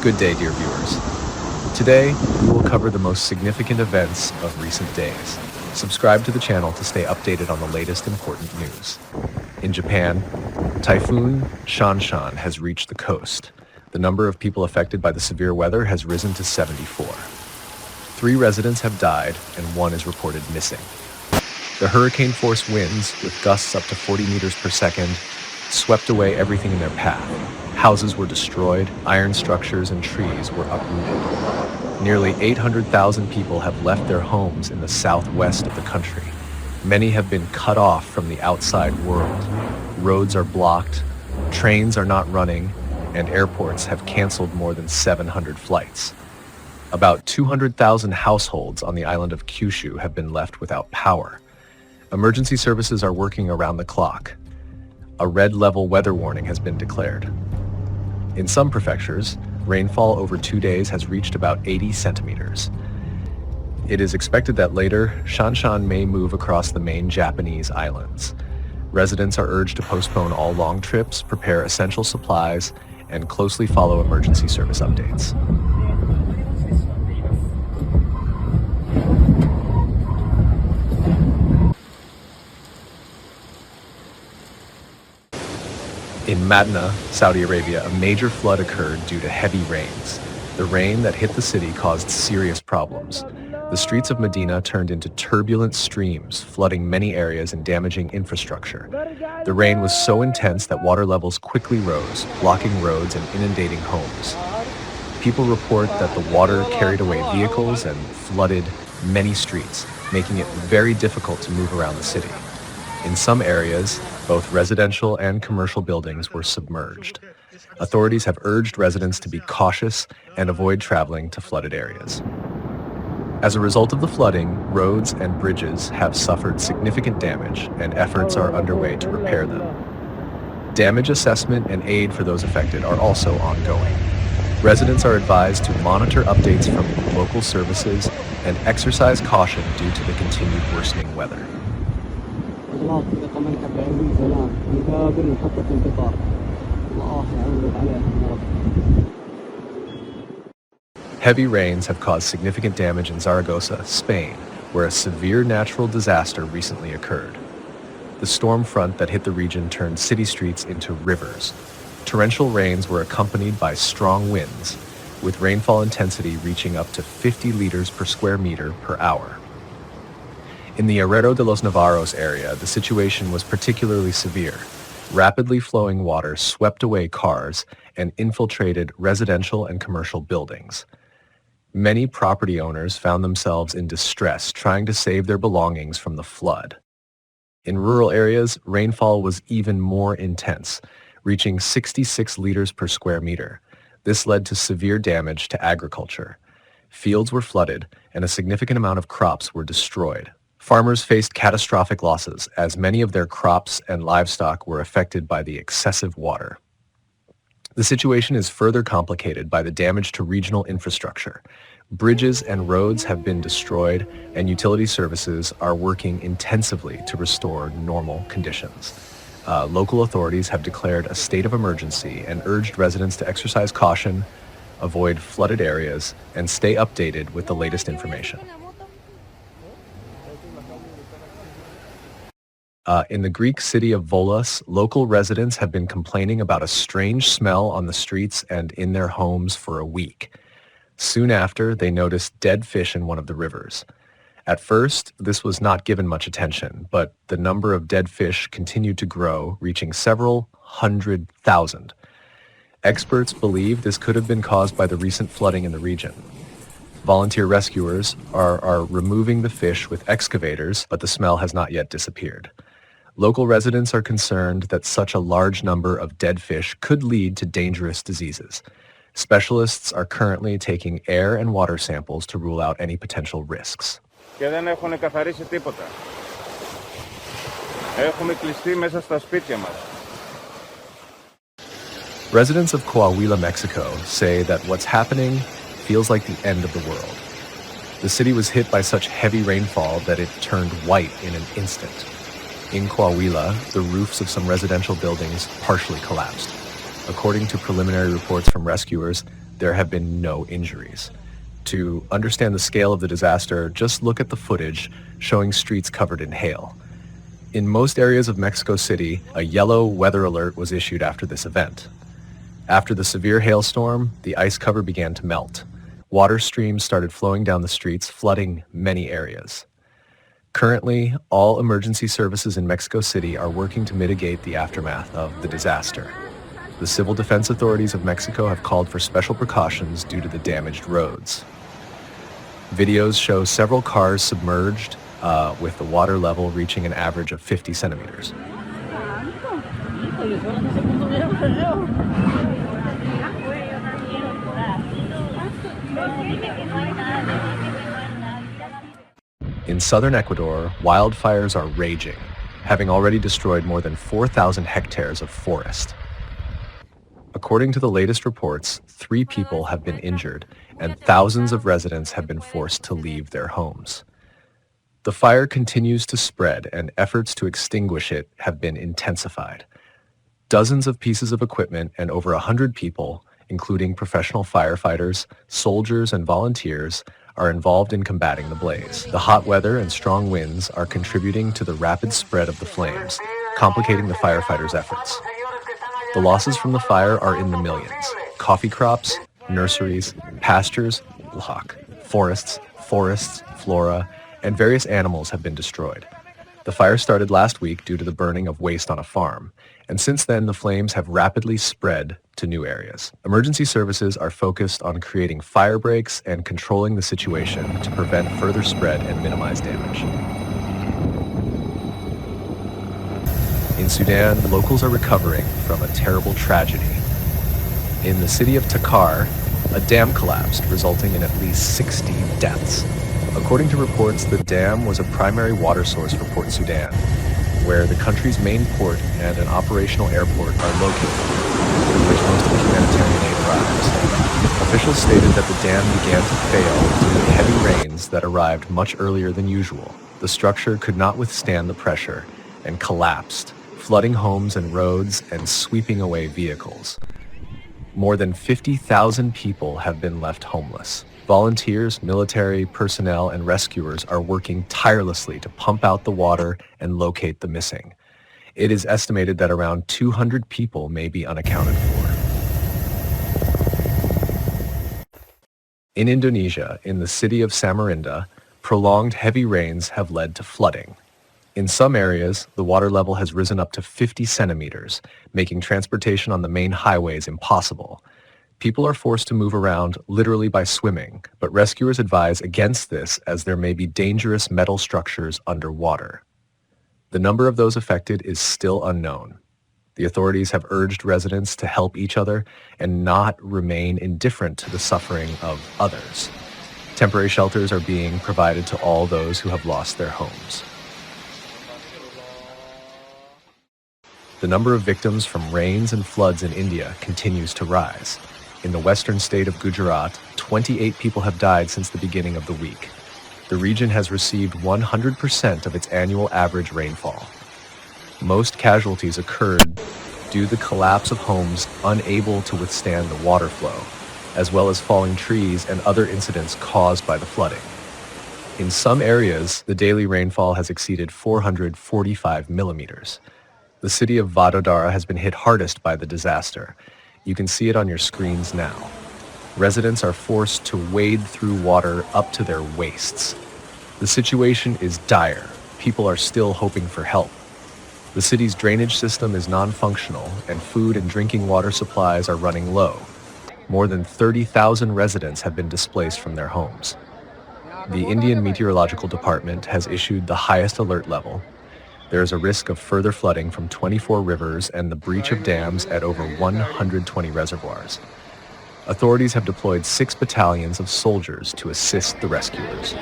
Good day, dear viewers. Today, we will cover the most significant events of recent days. Subscribe to the channel to stay updated on the latest important news. In Japan, Typhoon Shanshan has reached the coast. The number of people affected by the severe weather has risen to 74. 3 residents have died and 1 is reported missing. The hurricane-force winds, with gusts up to 40 meters per second, swept away everything in their path. Houses were destroyed, iron structures and trees were uprooted. Nearly 800,000 people have left their homes in the southwest of the country. Many have been cut off from the outside world. Roads are blocked, trains are not running, and airports have canceled more than 700 flights. About 200,000 households on the island of Kyushu have been left without power. Emergency services are working around the clock. A red-level weather warning has been declared. In some prefectures, rainfall over 2 days has reached about 80 centimeters. It is expected that later, Shanshan may move across the main Japanese islands. Residents are urged to postpone all long trips, prepare essential supplies, and closely follow emergency service updates. In Medina, Saudi Arabia, a major flood occurred due to heavy rains. The rain that hit the city caused serious problems. The streets of Medina turned into turbulent streams, flooding many areas and damaging infrastructure. The rain was so intense that water levels quickly rose, blocking roads and inundating homes. People report that the water carried away vehicles and flooded many streets, making it very difficult to move around the city. In some areas, both residential and commercial buildings were submerged. Authorities have urged residents to be cautious and avoid traveling to flooded areas. As a result of the flooding, roads and bridges have suffered significant damage, and efforts are underway to repair them. Damage assessment and aid for those affected are also ongoing. Residents are advised to monitor updates from local services and exercise caution due to the continued worsening weather. Heavy rains have caused significant damage in Zaragoza, Spain, where a severe natural disaster recently occurred. The storm front that hit the region turned city streets into rivers. Torrential rains were accompanied by strong winds, with rainfall intensity reaching up to 50 liters per square meter per hour. In the Herrero de los Navarros area, the situation was particularly severe. Rapidly flowing water swept away cars and infiltrated residential and commercial buildings. Many property owners found themselves in distress trying to save their belongings from the flood. In rural areas, rainfall was even more intense, reaching 66 liters per square meter. This led to severe damage to agriculture. Fields were flooded and a significant amount of crops were destroyed. Farmers faced catastrophic losses as many of their crops and livestock were affected by the excessive water. The situation is further complicated by the damage to regional infrastructure. Bridges and roads have been destroyed, and utility services are working intensively to restore normal conditions. Local authorities have declared a state of emergency and urged residents to exercise caution, avoid flooded areas, and stay updated with the latest information. In the Greek city of Volos, local residents have been complaining about a strange smell on the streets and in their homes for a week. Soon after, they noticed dead fish in one of the rivers. At first, this was not given much attention, but the number of dead fish continued to grow, reaching several 100,000. Experts believe this could have been caused by the recent flooding in the region. Volunteer rescuers are removing the fish with excavators, but the smell has not yet disappeared. Local residents are concerned that such a large number of dead fish could lead to dangerous diseases. Specialists are currently taking air and water samples to rule out any potential risks. Residents of Coahuila, Mexico, say that what's happening feels like the end of the world. The city was hit by such heavy rainfall that it turned white in an instant. In Coahuila, the roofs of some residential buildings partially collapsed. According to preliminary reports from rescuers, there have been no injuries. To understand the scale of the disaster, just look at the footage showing streets covered in hail. In most areas of Mexico City, a yellow weather alert was issued after this event. After the severe hailstorm, the ice cover began to melt. Water streams started flowing down the streets, flooding many areas. Currently, all emergency services in Mexico City are working to mitigate the aftermath of the disaster. The Civil Defense Authorities of Mexico have called for special precautions due to the damaged roads. Videos show several cars submerged, with the water level reaching an average of 50 centimeters. In southern Ecuador, wildfires are raging, having already destroyed more than 4,000 hectares of forest. According to the latest reports, 3 people have been injured and thousands of residents have been forced to leave their homes. The fire continues to spread and efforts to extinguish it have been intensified. Dozens of pieces of equipment and over 100 people, including professional firefighters, soldiers, and volunteers, are involved in combating the blaze. The hot weather and strong winds are contributing to the rapid spread of the flames, complicating the firefighters' efforts. The losses from the fire are in the millions. Coffee crops, nurseries, pastures, livestock, forests, flora, and various animals have been destroyed. The fire started last week due to the burning of waste on a farm, and since then the flames have rapidly spread to new areas. Emergency services are focused on creating fire breaks and controlling the situation to prevent further spread and minimize damage. In Sudan, locals are recovering from a terrible tragedy. In the city of Takar, a dam collapsed, resulting in at least 60 deaths. According to reports, the dam was a primary water source for Port Sudan, where the country's main port and an operational airport are located, through which most of the humanitarian aid arrives. Officials stated that the dam began to fail due to heavy rains that arrived much earlier than usual. The structure could not withstand the pressure and collapsed, flooding homes and roads and sweeping away vehicles. More than 50,000 people have been left homeless. Volunteers, military personnel, and rescuers are working tirelessly to pump out the water and locate the missing. It is estimated that around 200 people may be unaccounted for. In Indonesia, in the city of Samarinda, prolonged heavy rains have led to flooding. In some areas, the water level has risen up to 50 centimeters, making transportation on the main highways impossible. People are forced to move around literally by swimming, but rescuers advise against this as there may be dangerous metal structures underwater. The number of those affected is still unknown. The authorities have urged residents to help each other and not remain indifferent to the suffering of others. Temporary shelters are being provided to all those who have lost their homes. The number of victims from rains and floods in India continues to rise. In the western state of Gujarat, 28 people have died since the beginning of the week. The region has received 100% of its annual average rainfall. Most casualties occurred due to the collapse of homes unable to withstand the water flow, as well as falling trees and other incidents caused by the flooding. In some areas, the daily rainfall has exceeded 445 millimeters. The city of Vadodara has been hit hardest by the disaster. You can see it on your screens now. Residents are forced to wade through water up to their waists. The situation is dire. People are still hoping for help. The city's drainage system is non-functional, and food and drinking water supplies are running low. More than 30,000 residents have been displaced from their homes. The Indian Meteorological Department has issued the highest alert level. There is a risk of further flooding from 24 rivers and the breach of dams at over 120 reservoirs. Authorities have deployed 6 battalions of soldiers to assist the rescuers.